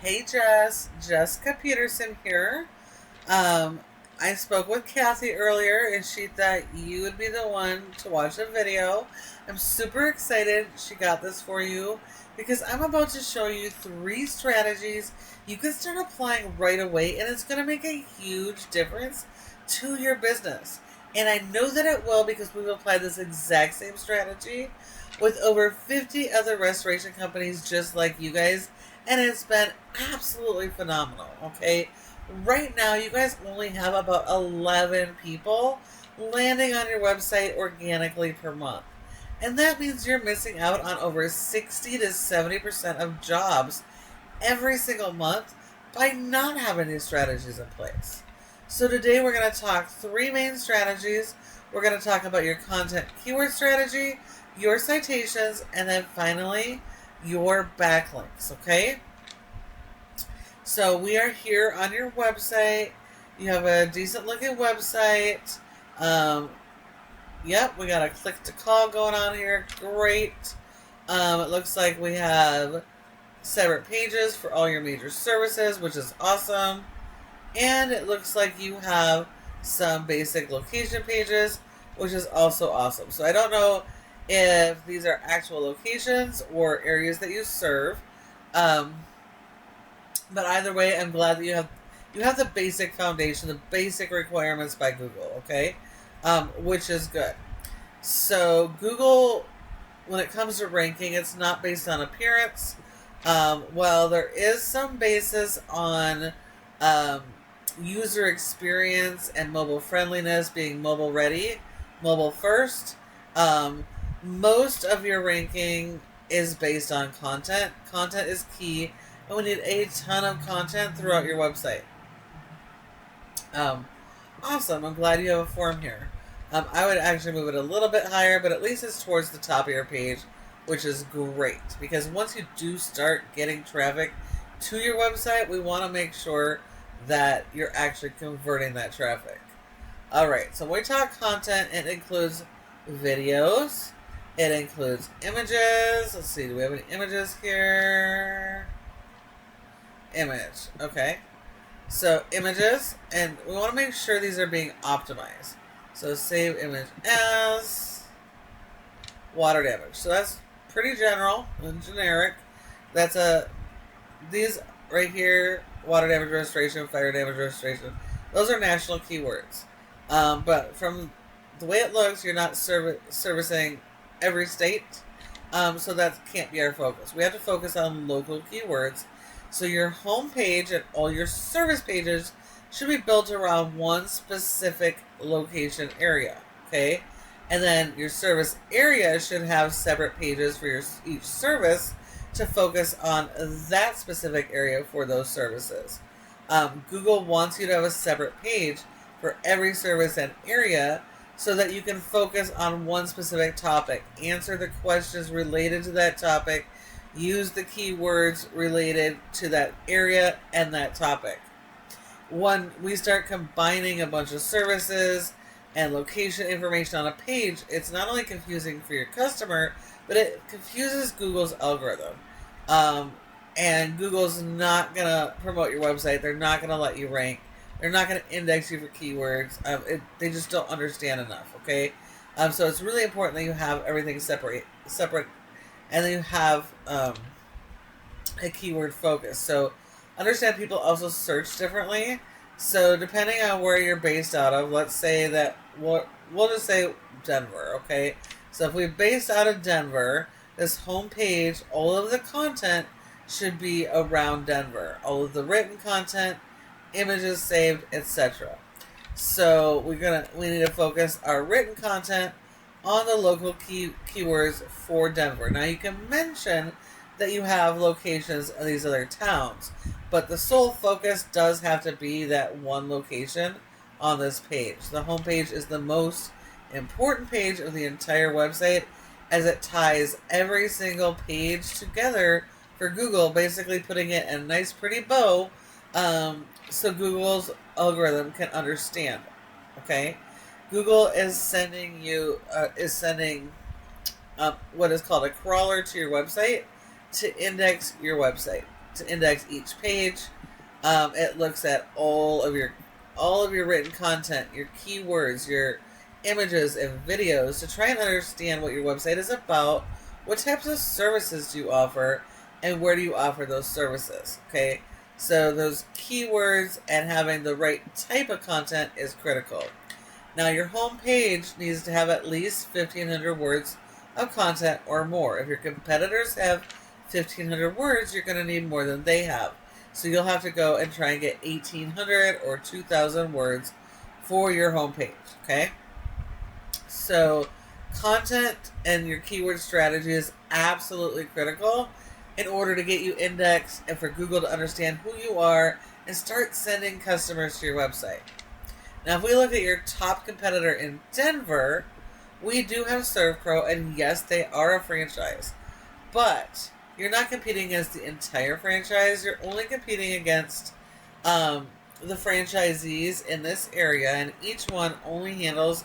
Hey Jess, Jessica Peterson here. I spoke with Kathy earlier and she thought you would be the one to watch the video. I'm super excited she got this for you because I'm about to show you 3 strategies you can start applying right away, and it's going to make a huge difference to your business. And I know that it will because we've applied this exact same strategy with over 50 other restoration companies just like you guys, and it's been absolutely phenomenal. Okay, right now you guys only have about 11 people landing on your website organically per month, and that means you're missing out on over 60 to 70% of jobs every single month by not having these strategies in place. So today we're going to talk 3 main strategies. We're going to talk about your content keyword strategy, your citations, and then finally your backlinks. Okay, so we are here on your website. You have a decent looking website. Yep, we got a click to call going on here. Great. It looks like we have separate pages for all your major services, which is awesome. And it looks like you have some basic location pages, which is also awesome. So I don't know if these are actual locations or areas that you serve, but either way, I'm glad that you have the basic foundation, the basic requirements by Google. Okay, which is good. So Google, when it comes to ranking, it's not based on appearance. Well, there is some basis on user experience and mobile friendliness, being mobile ready, mobile first. Most of your ranking is based on content. Content is key, and we need a ton of content throughout your website. Awesome. I'm glad you have a form here. I would actually move it a little bit higher, but at least it's towards the top of your page, which is great, because once you do start getting traffic to your website, we want to make sure that you're actually converting that traffic. Alright, so when we talk content, it includes videos, it includes images. Let's see, do we have any images here? Image, okay. So images, and we want to make sure these are being optimized. So save image as water damage. So that's pretty general and generic. That's these right here, water damage restoration, fire damage restoration, those are national keywords. But from the way it looks, you're not servicing every state, so that can't be our focus. We have to focus on local keywords. So your home page and all your service pages should be built around one specific location area, okay? And then your service area should have separate pages for each service to focus on that specific area for those services. Google wants you to have a separate page for every service and area so that you can focus on one specific topic, answer the questions related to that topic, use the keywords related to that area and that topic. When we start combining a bunch of services and location information on a page, it's not only confusing for your customer, but it confuses Google's algorithm. And Google's not going to promote your website. They're not going to let you rank. They're not going to index you for keywords. They just don't understand enough, okay? So it's really important that you have everything separate, and then you have a keyword focus. So understand people also search differently. So depending on where you're based out of, let's say that we'll just say Denver, okay? So if we based out of Denver, this homepage, all of the content should be around Denver. All of the written content, images saved, etc. So we need to focus our written content on the local keywords for Denver. Now you can mention that you have locations in these other towns, but the sole focus does have to be that one location on this page. The home page is the most important page of the entire website, as it ties every single page together for Google, basically putting it in a nice pretty bow, so Google's algorithm can understand. Okay, Google is sending you what is called a crawler to your website to index your website. to index each page. It looks at all of your written content, your keywords, your images and videos to try and understand what your website is about, what types of services do you offer, and where do you offer those services. Okay, so those keywords and having the right type of content is critical. Now your home page needs to have at least 1,500 words of content or more. If your competitors have 1,500 words, you're going to need more than they have. So you'll have to go and try and get 1,800 or 2,000 words for your homepage, okay? So content and your keyword strategy is absolutely critical in order to get you indexed and for Google to understand who you are and start sending customers to your website. Now, if we look at your top competitor in Denver, we do have ServPro, and yes, they are a franchise. But you're not competing against the entire franchise. You're only competing against the franchisees in this area, and each one only handles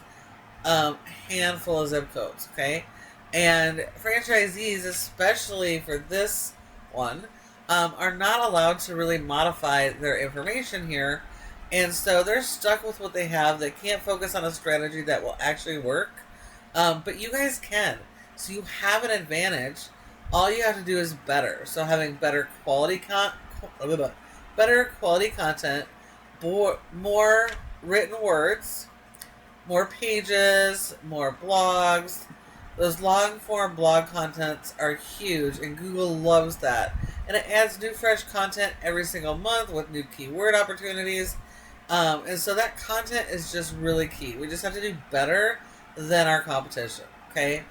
a handful of zip codes, okay? And franchisees, especially for this one, are not allowed to really modify their information here. And so they're stuck with what they have. They can't focus on a strategy that will actually work. But you guys can. So you have an advantage. All you have to do is better. So having better quality content, more written words, more pages, more blogs. Those long form blog contents are huge, and Google loves that. And it adds new fresh content every single month with new keyword opportunities. And so that content is just really key. We just have to do better than our competition, okay?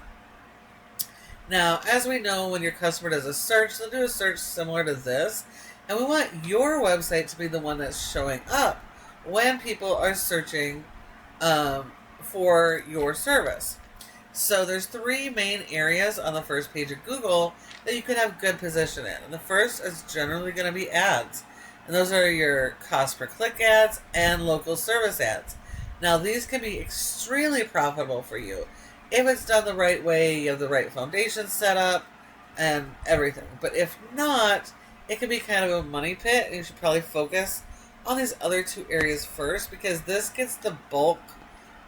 Now, as we know, when your customer does a search, they'll do a search similar to this. And we want your website to be the one that's showing up when people are searching for your service. So there's three main areas on the first page of Google that you can have good position in. And the first is generally going to be ads. And those are your cost per click ads and local service ads. Now, these can be extremely profitable for you if it's done the right way, you have the right foundation set up, and everything. But if not, it can be kind of a money pit, and you should probably focus on these other two areas first, because this gets the bulk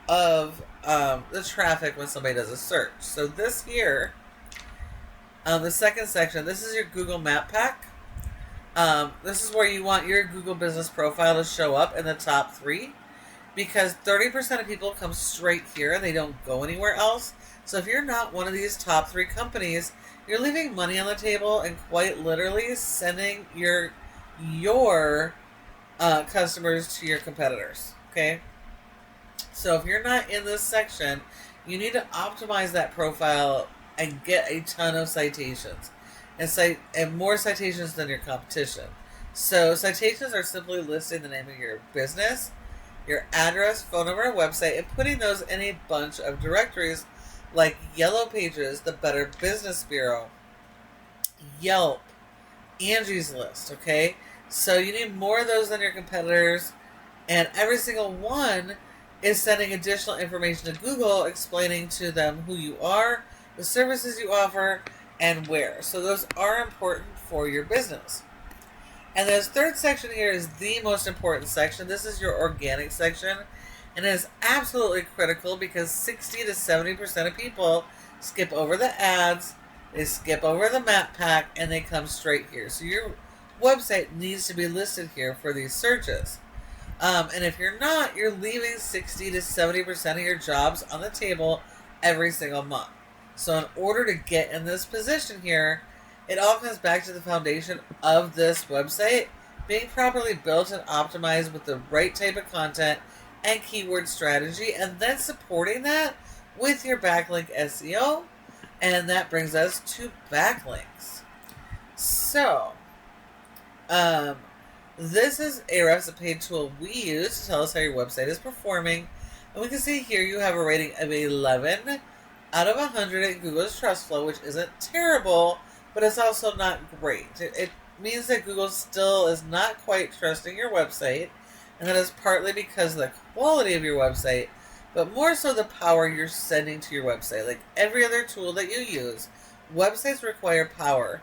of the traffic when somebody does a search. So this here, the second section, this is your Google Map Pack. This is where you want your Google business profile to show up in the top 3, because 30% of people come straight here and they don't go anywhere else. So if you're not one of these top 3 companies, you're leaving money on the table and quite literally sending your customers to your competitors, okay? So if you're not in this section, you need to optimize that profile and get a ton of citations. And more citations than your competition. So citations are simply listing the name of your business, your address, phone number, and website, and putting those in a bunch of directories like Yellow Pages, the Better Business Bureau, Yelp, Angie's List, okay? So you need more of those than your competitors, and every single one is sending additional information to Google, explaining to them who you are, the services you offer, and where. So those are important for your business. And this third section here is the most important section. This is your organic section. And it is absolutely critical because 60 to 70% of people skip over the ads, they skip over the map pack, and they come straight here. So your website needs to be listed here for these searches. And if you're not, you're leaving 60 to 70% of your jobs on the table every single month. So in order to get in this position here, it all comes back to the foundation of this website being properly built and optimized with the right type of content and keyword strategy, and then supporting that with your backlink SEO. And that brings us to backlinks. So, this is a recipe tool we use to tell us how your website is performing. And we can see here you have a rating of 11 out of 100 in Google's Trust Flow, which isn't terrible, but it's also not great. It means that Google still is not quite trusting your website, and that is partly because of the quality of your website, but more so the power you're sending to your website. Like every other tool that you use, websites require power,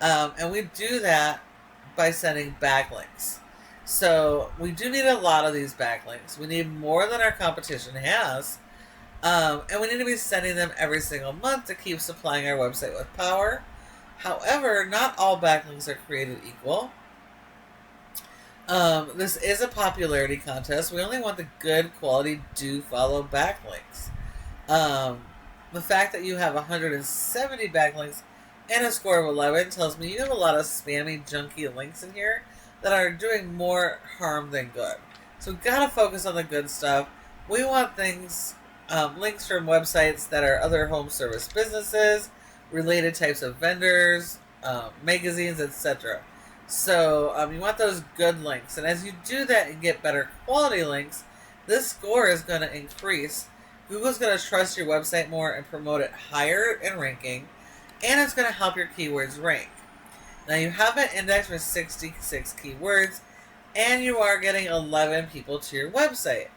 and we do that by sending backlinks. So we do need a lot of these backlinks. We need more than our competition has. And we need to be sending them every single month to keep supplying our website with power. However, not all backlinks are created equal. This is a popularity contest. We only want the good quality do follow backlinks. The fact that you have 170 backlinks and a score of 11 tells me you have a lot of spammy, junky links in here that are doing more harm than good. So we've got to focus on the good stuff. We want things, links from websites that are other home service businesses, related types of vendors, magazines, etc. So you want those good links. And as you do that and get better quality links, this score is going to increase. Google's going to trust your website more and promote it higher in ranking. And it's going to help your keywords rank. Now you have an index for 66 keywords, and you are getting 11 people to your website.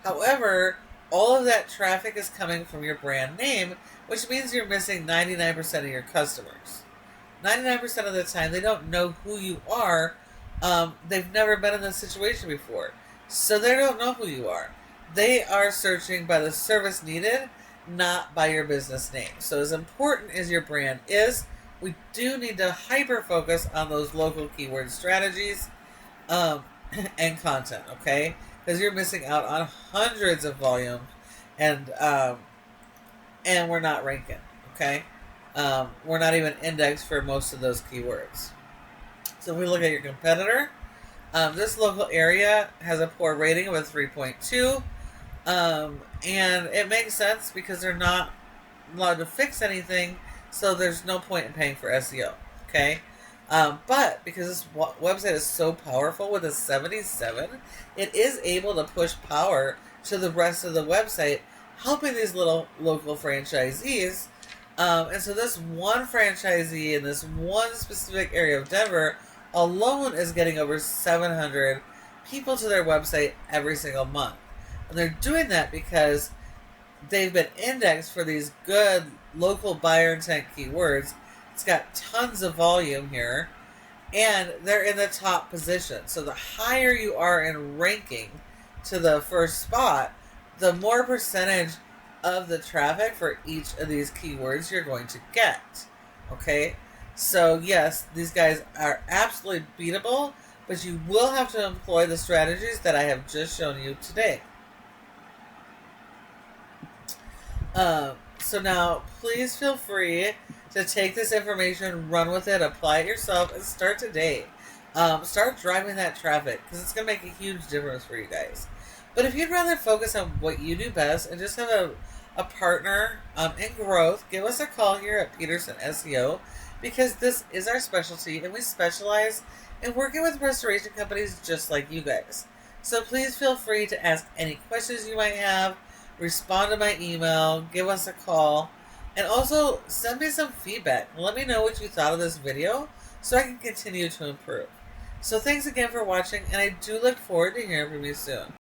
However, all of that traffic is coming from your brand name, which means you're missing 99% of your customers. 99% of the time, they don't know who you are. They've never been in this situation before. So they don't know who you are. They are searching by the service needed, not by your business name. So as important as your brand is, we do need to hyper-focus on those local keyword strategies and content, okay? Because you're missing out on hundreds of volume, and we're not ranking, okay? We're not even indexed for most of those keywords. So if we look at your competitor, this local area has a poor rating of a 3.2, and it makes sense because they're not allowed to fix anything, so there's no point in paying for SEO, okay? But because this website is so powerful with a 77, it is able to push power to the rest of the website, helping these little local franchisees. And so this one franchisee in this one specific area of Denver alone is getting over 700 people to their website every single month. And they're doing that because they've been indexed for these good local buyer intent keywords. It's got tons of volume here, and they're in the top position. So the higher you are in ranking to the first spot, the more percentage of the traffic for each of these keywords you're going to get. Okay? So yes, these guys are absolutely beatable, but you will have to employ the strategies that I have just shown you today. So now, please feel free to take this information, run with it, apply it yourself, and start today. Start driving that traffic, because it's going to make a huge difference for you guys. But if you'd rather focus on what you do best and just have a partner in growth, give us a call here at Peterson SEO, because this is our specialty, and we specialize in working with restoration companies just like you guys. So please feel free to ask any questions you might have, respond to my email, give us a call, and also send me some feedback. Let me know what you thought of this video so I can continue to improve. So thanks again for watching, and I do look forward to hearing from you soon.